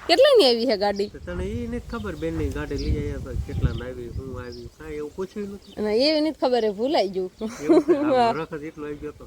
કેટલાની આવી છે ગાડી? તને એ નથી ખબર બેન ની ગાડી લઈ આવ્યા તો કેટલા ના આવી હું આવી કાંઈ એવું પૂછ્યું નથી. અને એવી નથી ખબર, ભૂલાઈ ગયું. વરખ એટલો આવી ગયો તો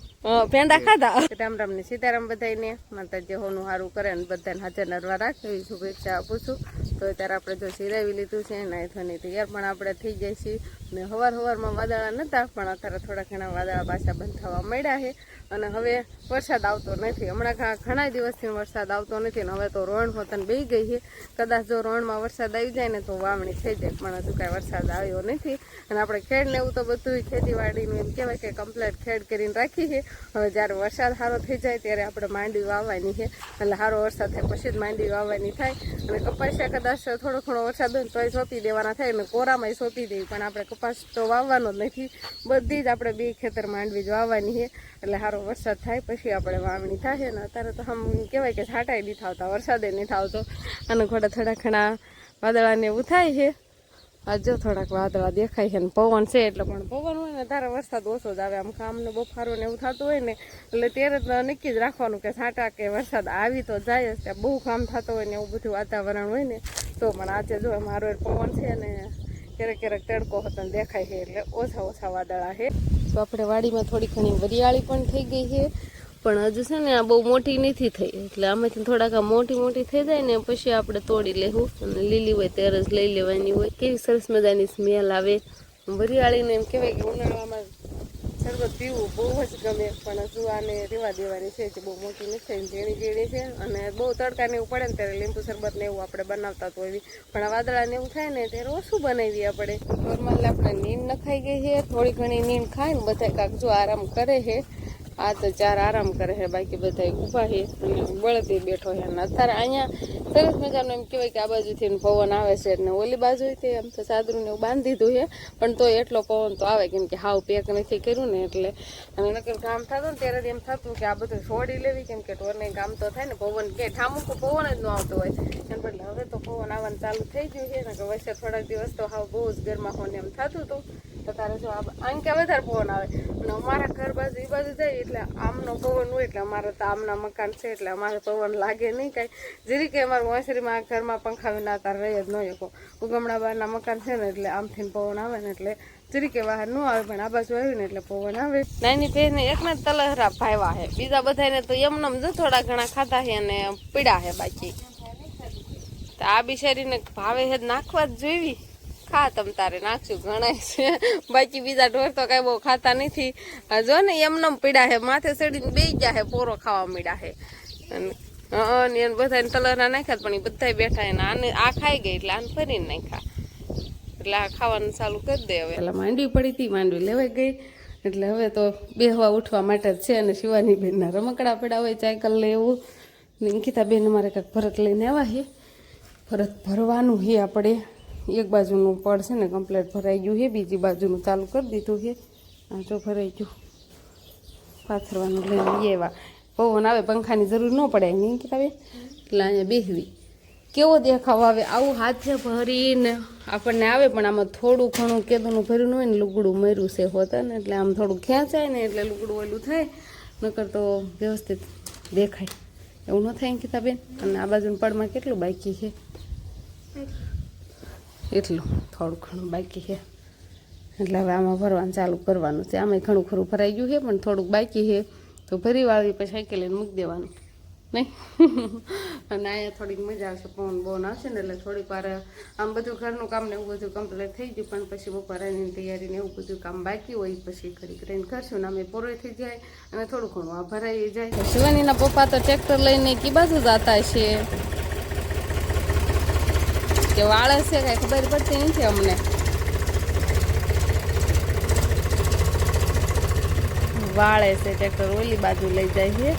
પેંડા ખાધા. રામ રામ ને સીતારામ બધાને, માતાજી હોનું સારું કરે અને બધાને હાજર નરવા રાખે એવી શુભેચ્છા આપું છું. તો અત્યારે આપણે જો સિરાવી લીધું છે ને એથોની તૈયાર પણ આપણે થઈ જાય છીએ. ને હવારમાં વાદળા નહોતા પણ અત્યારે થોડા ઘણા વાદળા પાછા બંધ થવા માંડ્યા છે. અને હવે વરસાદ આવતો નથી. હમણાં ઘણા દિવસથી વરસાદ આવતો નથી ને હવે તો રોણ હોતન બેસી ગઈ છે. કદાચ જો રોણમાં વરસાદ આવી જાય ને તો વાવણી થઈ જાય, પણ હજુ કાંઈ વરસાદ આવ્યો નથી. અને આપણે ખેડ ને એવું તો બધું ખેતીવાડીનું એમ કહેવાય કે કમ્પ્લીટ ખેડ કરીને રાખી છે. હવે જ્યારે વરસાદ સારો થઈ જાય ત્યારે આપણે માંડવી વાવવાની છે. એટલે સારો વરસાદ થાય પછી જ માંડવી વાવવાની થાય. અને કપાસિયા કદાચ થોડો ઘણો વરસાદ હોય તોય સોંપી દેવાના થાય અને કોરામાં સોંપી દેવી, પણ આપણે કપાસ તો વાવવાનો જ નથી. બધી જ આપણે 2 ખેતર માંડવી જ વાવવાની છે. એટલે સારો વરસાદ થાય પછી આપણે વાવણી થાય. ને અત્યારે તો આમ કહેવાય કે છાંટાઈ નથી આવતા, વરસાદે નથી આવતો. અને થોડા ઘણા વાદળાને એવું થાય છે. આ જો થોડાક વાદળા દેખાય છે ને પવન છે એટલે, પણ પવન હોય ને ત્યારે વરસાદ ઓછો જ આવે. આમ કામને બફારો ને એવું થતું હોય ને એટલે ત્યારે જ નક્કી જ રાખવાનું કે છાંટા કે વરસાદ આવી તો જાય જ. ત્યાં બહુ કામ થતું હોય ને એવું બધું વાતાવરણ હોય ને તો. પણ આજે જો મારો પવન છે ને ક્યારેક તડકો હતો દેખાય છે એટલે ઓછા વાદળા છે. તો આપણે વાડીમાં થોડી ઘણી વરિયાળી પણ થઈ ગઈ છે, પણ હજુ છે ને આ બહુ મોટી નથી થઈ. એટલે આમાંથી થોડાક મોટી થઈ જાય ને પછી આપણે તોડી લેવું. અને લીલી હોય ત્યારે જ લઈ લેવાની હોય. કેવી સરસ મજાની સ્મેલ આવે વરિયાળીને. એમ કહેવાય કે ઉનાળામાં શરબત પીવું બહુ જ ગમે, પણ હજુ આને રેવા દેવાની છે કે બહુ મોટી નથી થઈ, ઝીણી છે. અને બહુ તડકા ને એવું પડે ને ત્યારે લીંબુ શરબત ને એવું આપણે બનાવતા તો એવી, પણ આ વાદળા ને એવું થાય ને ત્યારે ઓછું બનાવીએ આપણે. નોર્મલ આપણે નીંદ નખાઈ ગઈ છે, થોડી ઘણી નીંદ ખાય ને બધા કાંક જો આરામ કરે છે. આ તો 4 આરામ કરે છે, બાકી બધા ઊભા છે અને બળદી બેઠો છે. અને અત્યારે અહીંયા સરસ મજાનું એમ કહેવાય કે આ બાજુથી પવન આવે છે ને ઓલી બાજુ આમ તો ચાદરું ને એવું બાંધી દીધું છે, પણ તો એટલો પવન તો આવે કેમ કે હાવ પેક નથી કર્યું ને એટલે. અને નકર કામ થતું ને ત્યારે એમ થતું કે આ બધું છોડી લેવી, કેમ કે ઢોરને કામ તો થાય ને. પવન કે ઠામું તો પવન જ ન આવતો હોય એમ, એટલે હવે તો પવન આવવાનું ચાલુ થઈ ગયું છે. ને કે વચ્ચે થોડાક દિવસ તો હાવ બહુ જ ગરમા હોને એમ થતું હતું. તો તારે જો આમ કે વધારે પવન આવે. અને અમારા ઘર બાજુ એ બાજુ જાય એટલે આમનો પવન હોય એટલે અમારે તો આમના મકાન છે એટલે અમારે પવન લાગે નહીં કાંઈ. જેરી કે અમારું વાંસરીમાં ઘરમાં પંખા વિના તાર રહી જ ન શકો. ઉગમણા બહારના મકાન છે ને એટલે આમથી પવન આવે ને એટલે જરી કે બહાર ન આવે, પણ આ બાજુ આવ્યું ને એટલે પવન આવે. નાની બેન એકના તલહરા ભાવ્યા છે, બીજા બધાને તો એમનેમ જો થોડા ઘણા ખાધા છે અને પીડા છે. બાકી આ બિચારીને ભાવે છે નાખવા જ જોઈવી. ખા તમ તારે નાખશું ગણાય છે, બાકી બીજા ઢોર તો કઈ બહુ ખાતા નથી. જો ને એમનેમ પીડા છે, માથે ચડીને બેસી ગયા છે, પોરો ખાવા મીડા છે. અને એને બધાને તલરા નાખ્યા પણ એ બધા બેઠા એને આને આ ખાઈ ગઈ એટલે આને ફરીને નાખ્યા. એટલે આ ખાવાનું ચાલુ કરી દે. હવે એટલે માંડવી પડી હતી, માંડવી લેવાઈ ગઈ એટલે હવે તો બેહવા ઉઠવા માટે જ છે. અને શિવાની બેનના રમકડા પડ્યા હોય સાયકલ લેવું. નિકિતા બેન અમારે કાંઈક ભરત લઈને આવ્યા છે, ભરત ભરવાનું છે આપણે. એક બાજુનું પડ છે ને કમ્પ્લીટ ભરાઈ ગયું છે, બીજી બાજુનું ચાલુ કરી દીધું છે. આ જો ભરાઈ ગયું, પાથરવાનું લઈને એવા. પવન આવે પંખાની જરૂર ન પડે નહીં કે તમે, એટલે અહીંયા બેસવી. કેવો દેખાવ આવે આવું હાથે ભરીને આપણને આવે, પણ આમાં થોડું ઘણું કેદુનું ભર્યું હોય ને લુગડું મર્યું છે હોતા ને એટલે આમ થોડું ખેંચાય ને એટલે લુગડું ઓલું થાય, નકર તો વ્યવસ્થિત દેખાય એવું ન થાય કે બેન. અને આ બાજુનું પડમાં કેટલું બાકી છે, એટલું થોડું ઘણું બાકી છે. એટલે હવે આમાં ભરવાનું ચાલુ કરવાનું છે. આમાં ઘણું ખરું ભરાઈ ગયું છે પણ થોડુંક બાકી છે, તો ભરી વાળી પછી સાયકલ લઈને મૂકી દેવાનું નહીં. અને અહીંયા થોડીક મજા આવશે, પવન બવન આવશે ને એટલે થોડીક વાર આમ બધું ઘરનું કામ ને એવું બધું કમ્પ્લીટ થઈ ગયું, પણ પછી બપોરાની તૈયારી ને એવું બધું કામ બાકી હોય પછી ઘડીક રહીને કરશું ને અમે પૂરો થઈ જાય અને થોડું ઘણું આ ભરાઈ જાય. શિવાનીના પપ્પા તો ટ્રેક્ટર લઈને કી બાજુ જતા છે કે વાળે છે કઈ ખબર પડતી નથી અમને. વાળે છે ટ્રેક્ટર, ઓલી બાજુ લઈ જાય છે.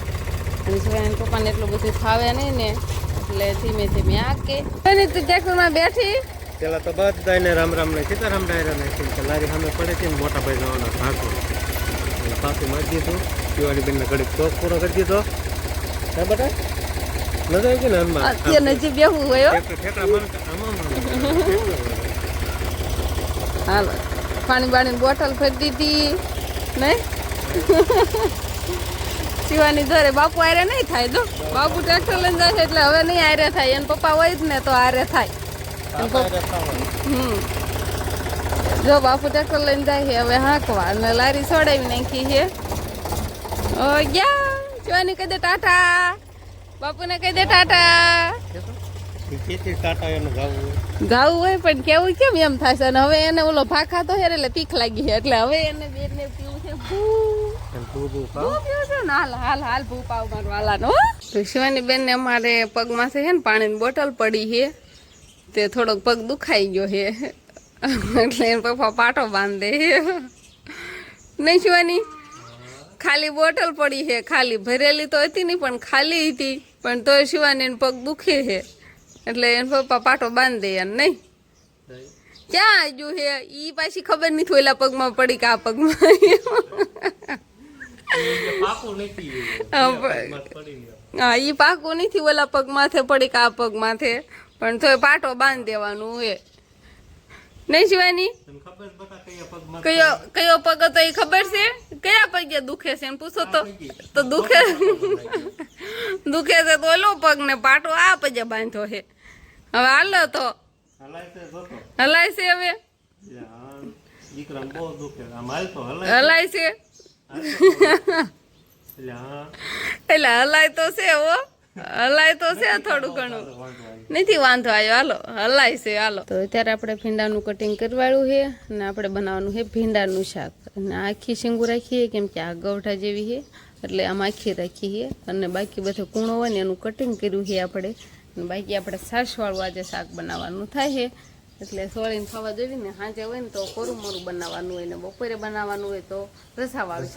અને શિવાના પપ્પાને એટલું બધું ફાવે નહીં ને એટલે ધીમે ધીમે આ કે તું ટ્રેક્ટરમાં બેઠી. પેલા તો બધાને રામ રામ ને સીતારામ ડાયરા ને લારી સામે પડે છે, મોટા ભાઈ જવાનો ભાગો એટલે પાછું મારી દીધું. શિવાની બેનને ઘડીક શોખ પૂરો કરી દીધો. હા બેટા નજર આવી ને હનમાં અત્યારે નજીક બેહવું હોય. હાલો પાણી બાણીની બોટલ ભરી દીધી નહીં. શિવાની ધરે બાપુ આરે નહીં થાય જો બાપુ ટ્રેક્ટર લઈને જાય છે એટલે હવે નહીં આરે થાય એને પપ્પા હોય જ ને તો આરે થાય જો બાપુ ટ્રેક્ટર લઈને જાય છે હવે હાંકવા અને લારી છોડાવી નાખી છે ઓ ગયા શિવાની કહી દે ટાટા બાપુને કહી દે ટાટા ગાવું હોય પણ કેવું કેમ એમ થશે અને હવે એને ઓલો ભાખા તો હેર એટલે પીખ લાગી છે એટલે હવે એને બેને પીવું છે હાલ ભૂ પાવ મારું વાલાનો તો શિવાની બેન ને અમારે પગમાં છે ને પાણીની બોટલ પડી છે તે થોડોક પગ દુખાઈ ગયો છે એટલે એને પપ્પા પાટો બાંધે નહીં શિવાની ખાલી બોટલ પડી છે ખાલી ભરેલી તો હતી નહીં પણ ખાલી હતી પણ તોય શિવાની પગ દુખે છે એટલે એને પપ્પા પાટો બાંધે એને નહીં ક્યાં આજુ છે ઈ પાછી ખબર નહીં થોયલા પગમાં પડી કે આ પગમાં હા ઈ પાકું નથી ઓલા પગ માથે પડી કે આ પગ માથે પણ તોય પાટો બાંધી દેવાનું એ નહીં શિવાની કયો પગ હતો એ ખબર છે કયા પગે દુખે છે એને પૂછો તો દુખે છે તો ઓલો પગ ને પાટો આ પગે બાંધ્યો છે હવે હાલો તો હલાય છે હવે હલાય છે એટલે હલાય તો છે હો હલાય તો છે થોડું ઘણું નથી વાંધો આવ્યો હાલો હલાય છે હાલો તો અત્યારે આપણે ભીંડાનું કટિંગ કરવાળું છે અને આપણે બનાવવાનું છે ભીંડાનું શાક અને આખી શીંગું રાખીએ કેમ કે આ ગવઠા જેવી છે એટલે આમ આખી રાખીએ અને બાકી બધો કૂણો હોય ને એનું કટિંગ કર્યું છે આપણે અને બાકી આપણે છાશવાળું આજે શાક બનાવવાનું થાય છે એટલે સોળીને ખાવા જોઈએ ને સાંજે હોય ને તો કોરું મોરું બનાવવાનું હોય ને બપોરે બનાવવાનું હોય તો રસાવાળું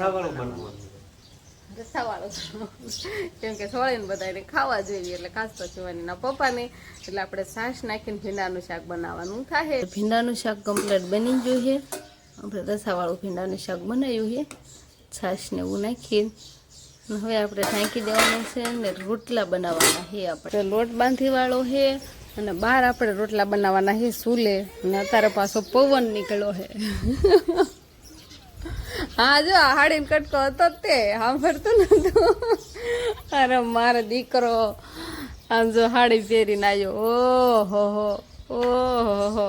કેમ કે સોળીને બધાને ખાવા જોઈએ એટલે ખાસ તો શિવાનીના પપ્પાને એટલે આપણે છાશ નાખીને ભીંડાનું શાક બનાવવાનું થાય ભીંડાનું શાક કમ્પ્લીટ બની ગયું છે આપણે રસાવાળું ભીંડાનું શાક બનાવ્યું છે છાશને એવું નાખીને હવે આપણે ઢાંકી દેવાનું છે ને રોટલા બનાવવાના છે આપણે લોટ બાંધીવાળો છે અને બહાર આપણે રોટલા બનાવવાના છે ચૂલે અને અત્યારે પાછો પવન નીકળ્યો છે હા જો હાડીને કટકો હતો તે સાંભળતું નતું અરે મારો દીકરો આમ જો હાડી પહેરીને આવ્યો ઓહો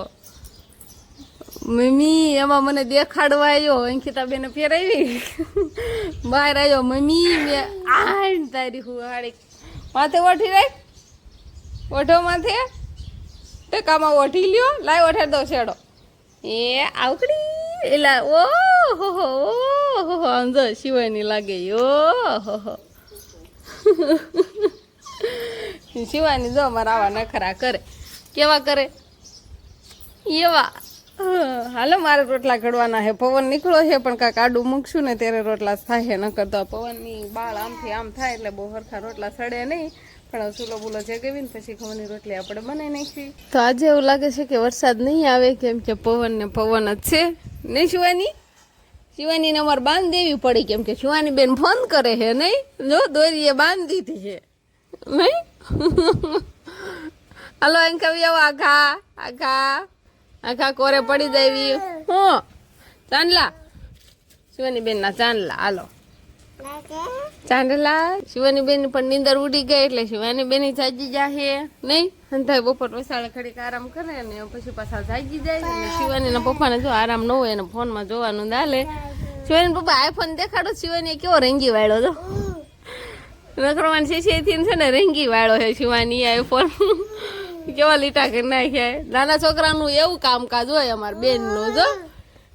મમ્મી એમાં મને દેખાડવા આવ્યો અંકિતાબેને પહેરાવી બહાર આવ્યો મમ્મી મેં આ તારી હું હાડી માથે ઓઠી રાખ ઓઠો માથે ટેકામાં ઓઠી લ્યો લાય ઓઠે દો છેડો એ આવકડી એલા ઓહો આમ જો શિવાની લાગે ઓહો શિવાની જો મારા આવા નખરા કરે કેવા કરે એવા હાલો મારે રોટલા ઘડવાના છે પવન નીકળ્યો છે પણ કાંઈક આડું મૂકશું ને ત્યારે રોટલા થાય નકર તો પવનની બાળ આમથી આમ થાય એટલે બહુ સરખા રોટલા સડે નહીં પણ સુલો બુલો જગાવી ને પછી ઘઉંની રોટલી આપણે બનાવી નાખી તો આજે એવું લાગે છે કે વરસાદ નહીં આવે કેમ કે પવન ને પવન જ છે નહીં શિવાનીને અમારે બાંધ દેવી પડી કેમ કે શિવાની બેન ફોન કરે છે નહીં જો દોરીએ બાંધ દીધી છે નહીં હાલો એમ કવી આવો આખા કોરે પડી દેવી હું ચાંદલા શિવાની બેન ના ચાંદલા હાલો ચાંદલા શિવાની બેન પણ નીંદર ઉડી ગઈ એટલે શિવાની બેન જાગી જાહે નહીં અંધાય બપોર વસાડે ઘડીક આરામ કરે ને પછી પાછા જાગી જાય અને શિવાની ના પપ્પાને જો આરામ ન હોય એને ફોનમાં જોવાનું દાલે શિવાની પપ્પા આઈફોન દેખાડો શિવાની કેવો રંગી વાળ્યો તો નકરવાન શીશીથી છે ને રંગી વાળો છે શિવાની આઈફોન કેવા લીટા કરી નાખ્યા નાના છોકરાનું એવું કામકાજ હોય અમારા બેનનું જો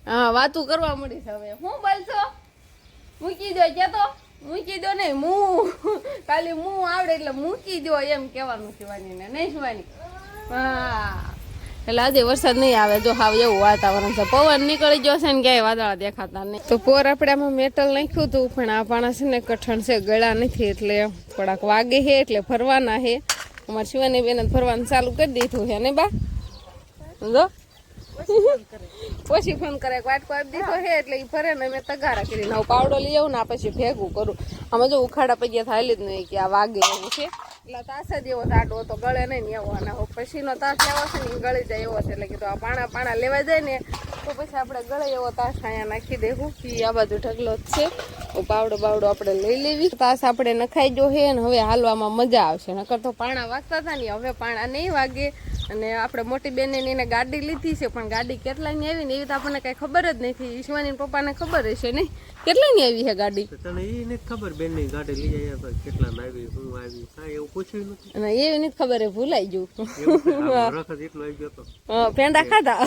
હા વાતું કરવા મળી છે હવે હું બોલશો મૂકી દો કેતો મૂકી દો નહીં ખાલી આવડે એટલે મૂકી દો એમ કહેવાનું શિવાનીને નહીં શિવાની હા એટલે આજે વરસાદ નહીં આવે જો હાવ એવું વાતાવરણ છે પવન નીકળી ગયો છે ને ક્યાંય વાદળા દેખાતા નહીં તો પોર આપણે આમાં મેટલ નાખ્યું હતું પણ આ પાણા છે ને કઠણ છે ગળા નથી એટલે થોડાક વાગે છે એટલે ફરવાના છે અમારે શિવાની બેન ફરવાનું ચાલુ કરી દીધું છે ને બા જો પછી ફોન કરે વાટકો આપી દીધો છે એટલે એ ફરે ને મેં તગારા કરીને હું પાવડો લઈ આવું ને આ પછી ભેગું કરું આમાં જો ઉખાડા પગ્યા થાલી જ નહીં કે આ વાગે એવું છે એટલે તાસ જ એવો તાટો તો ગળે નહીં ને એવો અને પછીનો તાસ એવો છે ને ગળી જાય એવો છે એટલે કીધું આ પાણા લેવા જાય ને તો પછી આપણે ગળે એવો તાસ અહીંયા નાખી દેવું કે આ બાજુ ઢગલો જ છે. પાવડો બાવડો આપણે લઈ લેવી. તાસ આપણે નખાઈ જો હે ને હવે હાલવામાં મજા આવશે. નકર તો પાણા વાગતા હતા ને હવે પાણા નહીં વાગે. અને આપણે મોટી બેને એને ગાડી લીધી છે પણ ગાડી કેટલાની આવી ને એવી તો આપણને કઈ ખબર જ નથી. ઈશ્વાની પપ્પાને ખબર હશે નહીં કેટલાની આવી છે ગાડી. તને એ નથી ખબર બેન ની ગાડી લઈ આવ્યા હતા કેટલા આવી હું આવી કાંઈ એવું પૂછ્યું નથી. અને એવી નથી ખબર એ ભૂલાઈ ગયું. રખત એટલો આવી ગયો હતો પેંડા ખાધા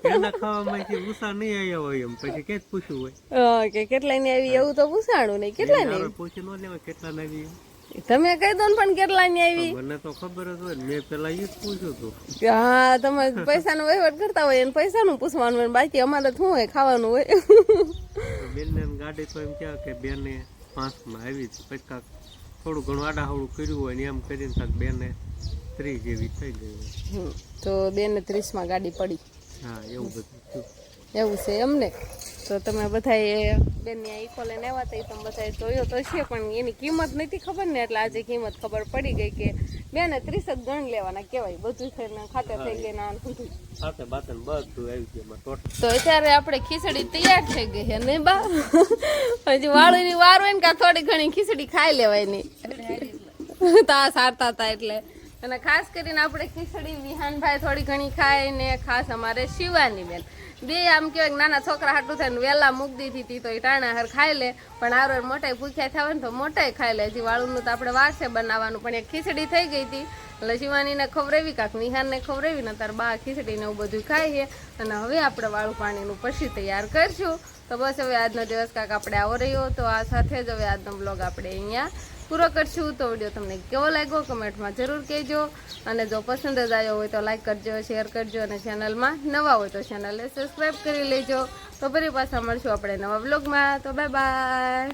પેંડા ખાવામાં ઉષા નહીં આવ્યા હોય એમ પછી કે પૂછ્યું હોય કે કેટલાની આવી એવું તો પૂછાણું નહીં. કેટલાની આવી પૂછી ન લેવાય કેટલા આવી તમે કહી દો ને પણ કેટલાની આવી. મને તો ખબર જ હોય મેં પેલા એ જ પૂછ્યું હતું. હા તમે પૈસાનો વહીવટ કરતા હોય એને પૈસાનું પૂછવાનું હોય બાકી અમારે શું હોય ખાવાનું હોય. બેન ને ગાડી તો એમ ક્યાં કે બેન 5 માં આવી પછી કાંક થોડું ઘણું આડાહવડું કર્યું હોય ને એમ કરીને કાંક બેને 30 જેવી થઈ ગઈ તો બેને 30 માં ગાડી પડી. હા એવું બધું થયું. એવું છે એમને. તો તમે બધાએ બેનની ઈકો લઈને આવ્યા હતા એ તમે બધાએ જોયો તો છે પણ એની કિંમત નથી ખબર ને એટલે આજે કિંમત ખબર પડી ગઈ કે બેને 30 જ ગણ લેવાના કહેવાય. બધું થઈને ખાતે થઈ ગઈ ના સાથે બાતન બધું આવી ગયું ટોટલ. તો અત્યારે આપણે ખીચડી તૈયાર થઈ ગઈ છે ને બા. હજી વાળુની વાર હોય ને કાં થોડી ઘણી ખીચડી ખાઈ લેવાય નહીં તા સારતા હતા એટલે. અને ખાસ કરીને આપણે ખીચડી વિહાનભાઈ થોડી ઘણી ખાય ને ખાસ અમારે શિવાની બેન બે આમ કહેવાય નાના છોકરા હાટું થાય ને વહેલા મૂકી દીધી હતી તો એ ટાણા હાર ખાઈ લે પણ આરો મોટાઈ ભૂખ્યા થયા ને તો મોટાઈ ખાઈ લે. હજી વાળુનું તો આપણે વાર છે બનાવવાનું પણ એક ખીચડી થઈ ગઈ હતી એટલે શિવાનીને ખવડાવી કાંક નિહારને ખવડાવી ને તાર બા ખીચડીને એવું બધું ખાઈએ. અને હવે આપણે વાળું પાણીનું પછી તૈયાર કરશું. તો બસ હવે આજનો દિવસ કાંક આપણે આવો રહ્યો તો આ સાથે જ હવે આજનો બ્લોગ આપણે અહીંયા પૂરો કરશું. તો વિડીયો તમને કેવો લાગ્યો કમેન્ટમાં જરૂર કહેજો. અને જો પસંદ જ આવ્યો હોય તો લાઈક કરજો, શેર કરજો અને ચેનલમાં નવા હોય તો ચેનલને સબસ્ક્રાઈબ કરી લેજો. તો ફરી પાછા મળશું આપણે નવા બ્લોગમાં. તો બાય બાય.